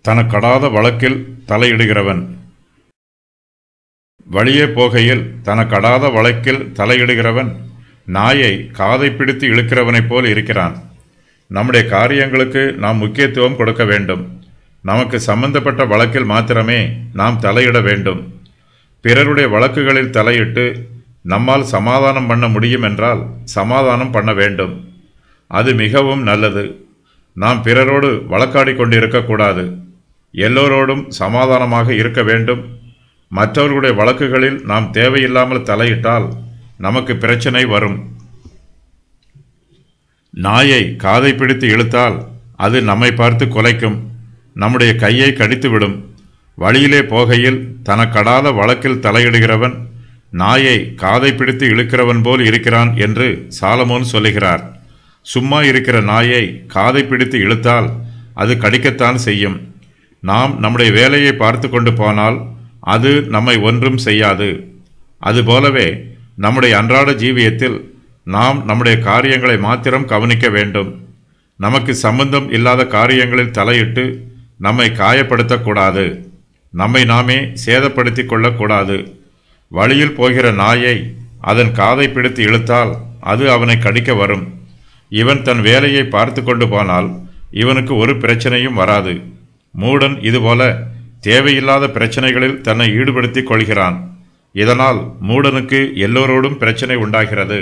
தனக்கடாத வழக்கில் தலையிடுகிறவன். வழியே போகையில் தனக்கடாத வழக்கில் தலையிடுகிறவன் நாயை காதை பிடித்து இழுக்கிறவனைப் போல் இருக்கிறான். நம்முடைய காரியங்களுக்கு நாம் முக்கியத்துவம் கொடுக்க வேண்டும். நமக்கு சம்பந்தப்பட்ட வழக்கில் மாத்திரமே நாம் தலையிட வேண்டும். பிறருடைய வழக்குகளில் தலையிட்டு நம்மால் சமாதானம் பண்ண முடியும் என்றால் சமாதானம் பண்ண வேண்டும். அது மிகவும் நல்லது. நாம் பிறரோடு வழக்காடி கொண்டிருக்கக்கூடாது. எல்லோரோடும் சமாதானமாக இருக்க வேண்டும். மற்றவர்களுடைய வழக்குகளில் நாம் தேவையில்லாமல் தலையிட்டால் நமக்கு பிரச்சனை வரும். நாயை காதை பிடித்து இழுத்தால் அது நம்மை பார்த்து குலைக்கும், நம்முடைய கையை கடித்துவிடும். வழியிலே போகையில் தனக்கடாத வழக்கில் தலையிடுகிறவன் நாயை காதை பிடித்து இழுக்கிறவன் போல் இருக்கிறான் என்று சாலமோன் சொல்லுகிறார். சும்மா இருக்கிற நாயை காதை பிடித்து இழுத்தால் அது கடிக்கத்தான் செய்யும். நாம் நம்முடைய வேலையை பார்த்து கொண்டு போனால் அது நம்மை ஒன்றும் செய்யாது. அதுபோலவே நம்முடைய அன்றாட ஜீவியத்தில் நாம் நம்முடைய காரியங்களை மாத்திரம் கவனிக்க வேண்டும். நமக்கு சம்பந்தம் இல்லாத காரியங்களில் தலையிட்டு நம்மை காயப்படுத்தக்கூடாது. நம்மை நாமே சேதப்படுத்தி கொள்ளக்கூடாது. வழியில் போகிற நாயை அதன் காதை பிடித்து இழுத்தால் அது அவனை கடிக்க வரும். இவன் தன் வேலையை பார்த்து கொண்டு போனால் இவனுக்கு ஒரு பிரச்சனையும் வராது. மூடன் இதுபோல தேவையில்லாத பிரச்சனைகளில் தன்னை ஈடுபடுத்திக் கொள்கிறான். இதனால் மூடனுக்கு எல்லோரோடும் பிரச்சனை உண்டாகிறது.